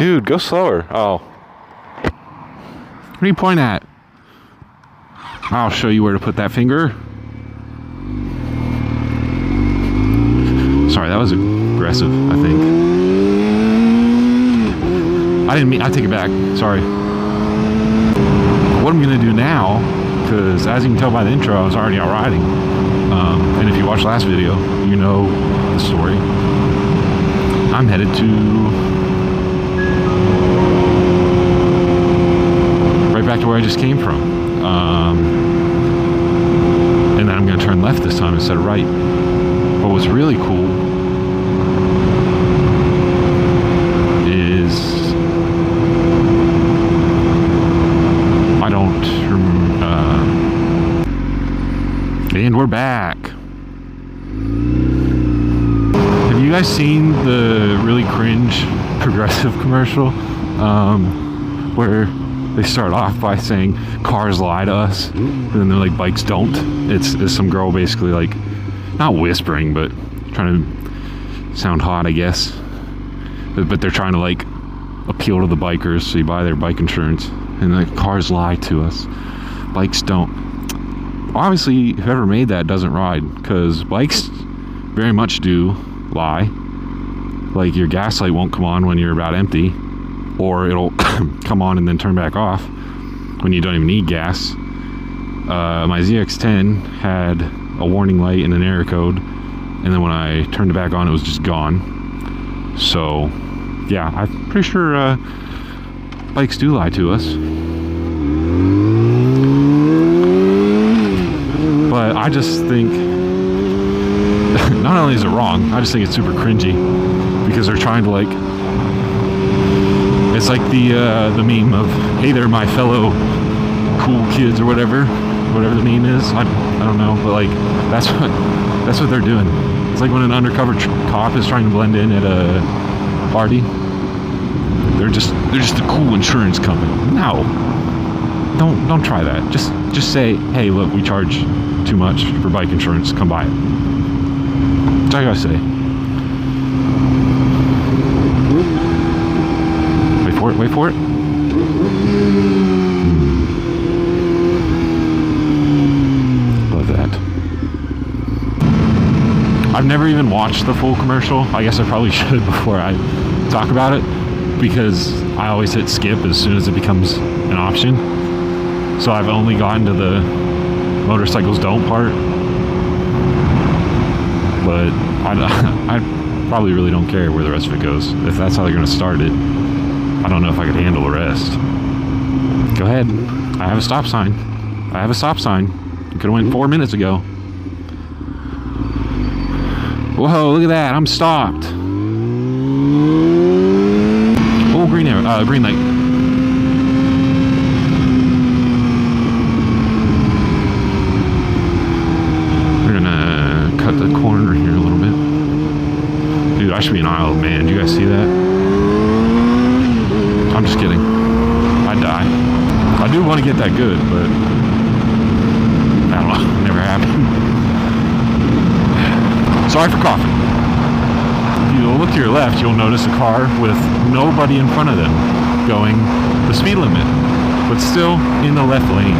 Dude, go slower. Oh. What are you pointing at? I'll show you where to put that finger. Sorry, that was aggressive, I think. I didn't mean, I take it back. Sorry. What I'm gonna do now, because as you can tell by the intro, I was already out riding. And if you watched last video, you know the story. I'm headed to right back to where I just came from. And then I'm gonna turn left this time instead of right. But what's really cool is and we're back. Have you guys seen the really cringe Progressive commercial where they start off by saying cars lie to us and then they're like bikes don't? It's some girl basically like not whispering but trying to sound hot, I guess, but they're trying to like appeal to the bikers, so you buy their bike insurance and like cars lie to us, bikes don't. Obviously whoever made that doesn't ride, because bikes very much do lie. Like your gas light won't come on when you're about empty, or it'll come on and then turn back off when you don't even need gas. My ZX-10 had a warning light and an error code, and then when I turned it back on it was just gone. So yeah, I'm pretty sure bikes do lie to us. But I just think not only is it wrong, I just think it's super cringy because they're trying to like, it's like the meme of, hey there my fellow cool kids, or whatever the meme is. I don't know, but like that's what they're doing. It's like when an undercover cop is trying to blend in at a party. They're just a cool insurance company. No, don't try that. Just say, hey, look, we charge too much for bike insurance. Come buy it. That's all I gotta say. Wait for it. Love that. I've never even watched the full commercial. I guess I probably should before I talk about it, because I always hit skip as soon as it becomes an option. So I've only gotten to the motorcycles don't part, but I probably really don't care where the rest of it goes. If that's how they're going to start it, I don't know if I could handle the rest. Go ahead. I have a stop sign. You could have went 4 minutes ago. Whoa, look at that. I'm stopped. Oh, green light. The corner here a little bit. Dude, I should be an Isle of Man. Do you guys see that? I'm just kidding. I'd die. I do want to get that good, but I don't know. Never happened. Sorry for coughing. If you look to your left, you'll notice a car with nobody in front of them going the speed limit, but still in the left lane.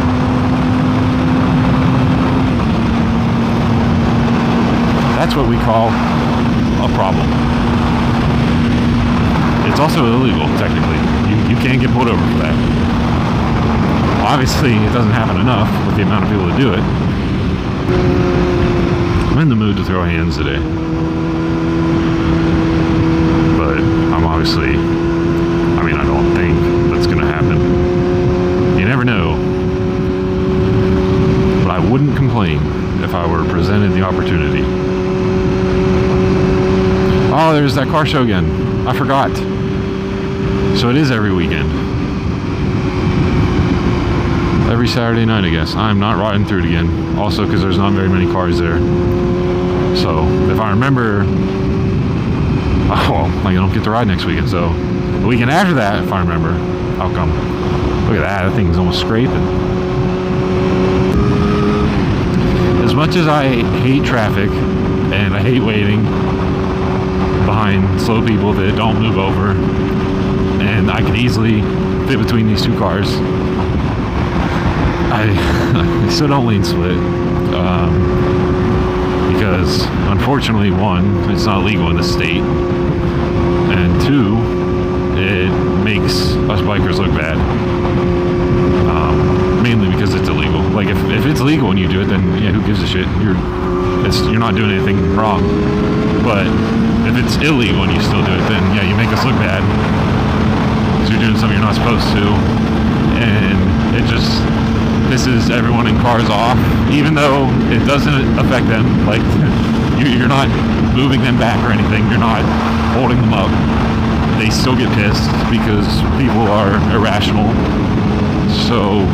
That's what we call a problem. It's also illegal, technically. You can't get pulled over for that. Obviously, it doesn't happen enough with the amount of people that do it. I'm in the mood to throw hands today. But I'm obviously, I don't think that's going to happen. You never know. But I wouldn't complain if I were presented the opportunity. Oh, there's that car show again. I forgot. So it is every weekend. Every Saturday night, I guess. I'm not riding through it again. Also, because there's not very many cars there. So, if I remember... Oh, well, I don't get to ride next weekend, so... The weekend after that, if I remember, I'll come. Look at that. That thing's almost scraping. As much as I hate traffic, and I hate waiting behind slow people that don't move over, and I could easily fit between these two cars. I still don't lane split, because unfortunately, one, it's not legal in this state, and two, it makes us bikers look bad. Mainly because it's illegal. Like if it's legal and you do it, then yeah, who gives a shit? You're not doing anything wrong. But if it's illegal and you still do it, then yeah, you make us look bad because you're doing something you're not supposed to, and it just pisses everyone in cars off, even though it doesn't affect them. Like you're not moving them back or anything. You're not holding them up. They still get pissed because people are irrational. So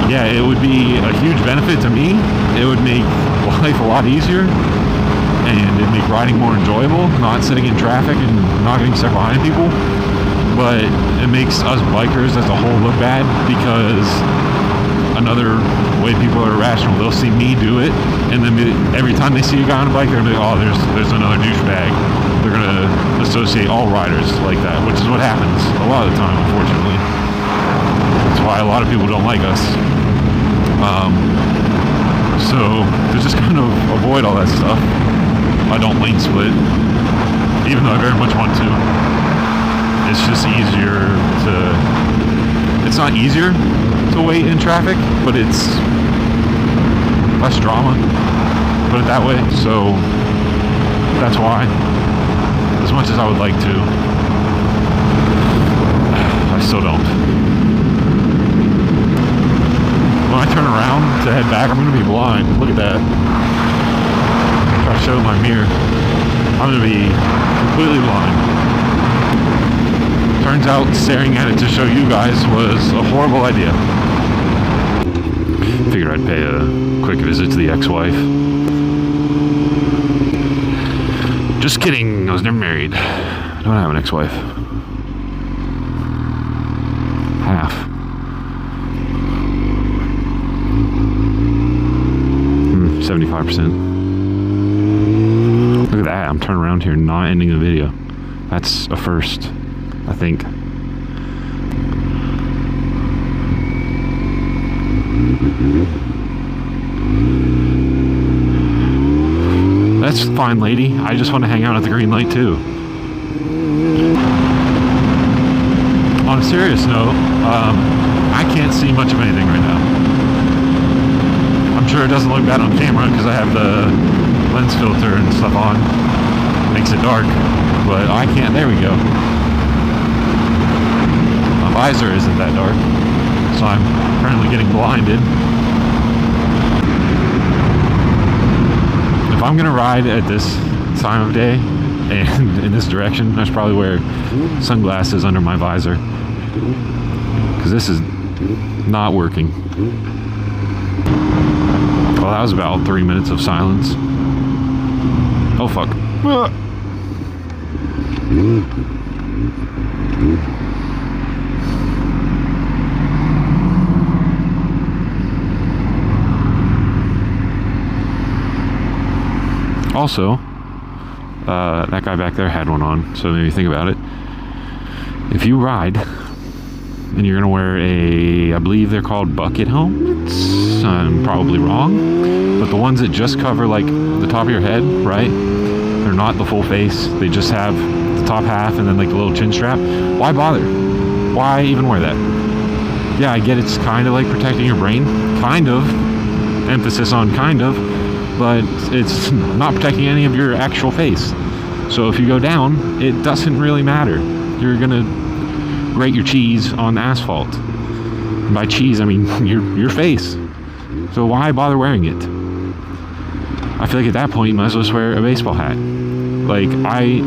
yeah, it would be a huge benefit to me. It would make life a lot easier, and it'd make riding more enjoyable, not sitting in traffic and not getting stuck behind people. But it makes us bikers as a whole look bad, because another way people are irrational, they'll see me do it, and then every time they see a guy on a bike, they're gonna be like, oh, there's another douchebag. They're gonna associate all riders like that, which is what happens a lot of the time, unfortunately. That's why a lot of people don't like us. So to just kind of avoid all that stuff, I don't lane split, even though I very much want to. It's just easier to, it's not easier to wait in traffic, but it's less drama, put it that way. So that's why, as much as I would like to, I still don't. When I turn around to head back, I'm going to be blind. Look at that. If I show my mirror, I'm going to be completely blind. Turns out staring at it to show you guys was a horrible idea. Figured I'd pay a quick visit to the ex-wife. Just kidding, I was never married. I don't have an ex-wife. Half. 75%. Look at that, I'm turning around here, not ending the video. That's a first, I think. That's fine, lady. I just want to hang out at the green light too. On a serious note, I can't see much of anything right now. I'm sure it doesn't look bad on camera because I have the lens filter and stuff on. Makes it dark, but I can't. There we go. My visor isn't that dark, so I'm currently getting blinded. If I'm gonna ride at this time of day and in this direction, I should probably wear sunglasses under my visor, because this is not working. Well, that was about 3 minutes of silence. Oh, fuck. Also, that guy back there had one on, so maybe think about it. If you ride and you're gonna wear I believe they're called bucket helmets. I'm probably wrong, but the ones that just cover like the top of your head, right? They're not the full face. They just have the top half and then like the little chin strap. Why bother? Why even wear that? Yeah, I get it's kind of like protecting your brain, kind of. Emphasis on kind of, but it's not protecting any of your actual face. So if you go down, it doesn't really matter. You're gonna grate your cheese on asphalt. And by cheese, I mean your face. So why bother wearing it? I feel like at that point you might as well just wear a baseball hat. Like I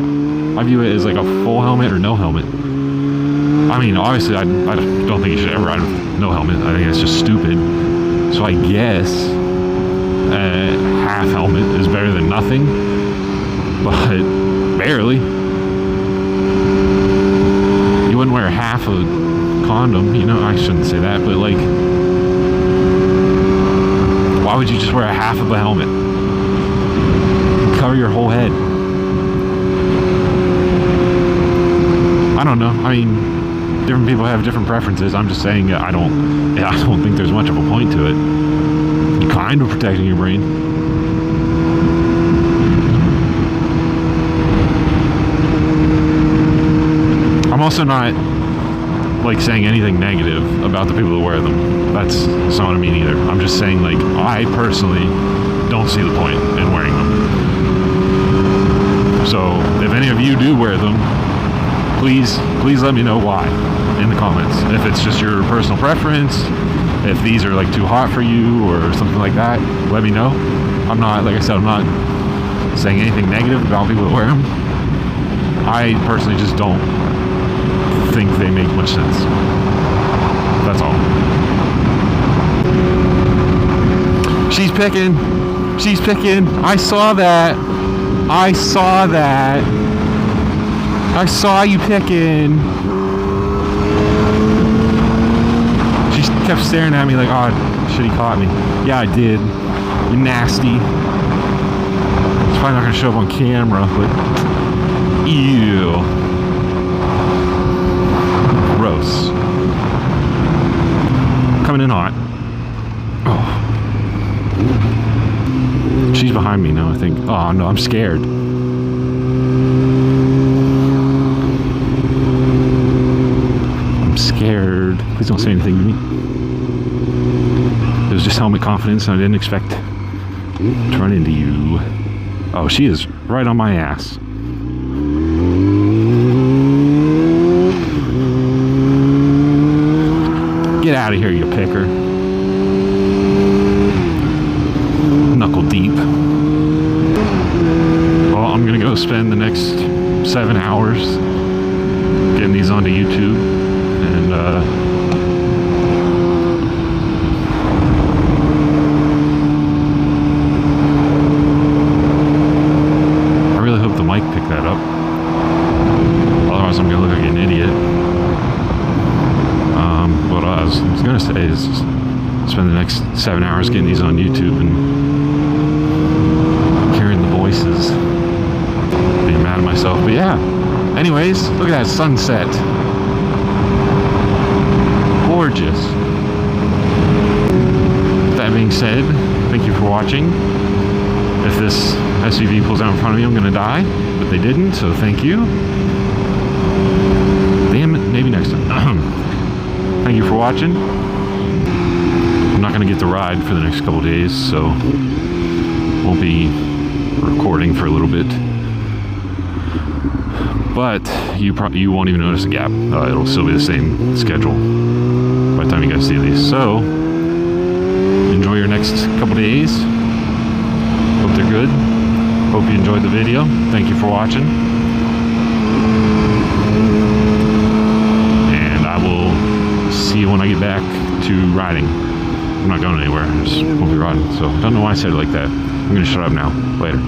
view it as like a full helmet or no helmet. I mean, obviously I don't think you should ever ride with no helmet. I think that's just stupid. So I guess half helmet is better than nothing, but barely. You wouldn't wear half a condom, you know. I shouldn't say that, but like, why would you just wear a half of a helmet? Cover your whole head. I don't know. I mean, different people have different preferences. I'm just saying I don't think there's much of a point to it. You're kind of protecting your brain. I'm also not like saying anything negative about the people who wear them. That's not what I mean either. I'm just saying, like, I personally don't see the point in wearing them. So if any of you do wear them, please let me know why in the comments. If it's just your personal preference, if these are like too hot for you or something like that, let me know. I'm not, like I said, I'm not saying anything negative about people that wear them. I personally just don't think they make much sense. That's all. She's picking. She's picking. I saw that. I saw that. I saw you picking. She kept staring at me like, oh, shit, he caught me. Yeah, I did. You nasty. It's probably not going to show up on camera, but ew. Gross. Coming in hot. Oh. She's behind me now, I think. Oh, no, I'm scared. I'm scared. Please don't say anything to me. It was just helmet confidence, and I didn't expect to run into you. Oh, she is right on my ass. Get out of here, you picker. Knuckle deep. Well, I'm gonna go spend the next 7 hours getting these onto YouTube, and I really hope the mic picked that up. Otherwise, I'm gonna look like an idiot. What I was gonna say is spend the next 7 hours getting these on YouTube and hearing the voices, being mad at myself. But yeah, anyways, look at that sunset. Gorgeous. That being said, thank you for watching. If this SUV pulls out in front of me, I'm gonna die, but they didn't, so thank you. Damn it, maybe next time. Thank you for watching. I'm not going to get the ride for the next couple days, so won't be recording for a little bit. But you won't even notice a gap. It'll still be the same schedule by the time you guys see these. So enjoy your next couple days. Hope they're good. Hope you enjoyed the video. Thank you for watching. See you when I get back to riding. I'm not going anywhere. I just won't be riding. So I don't know why I said it like that. I'm going to shut up now. Later.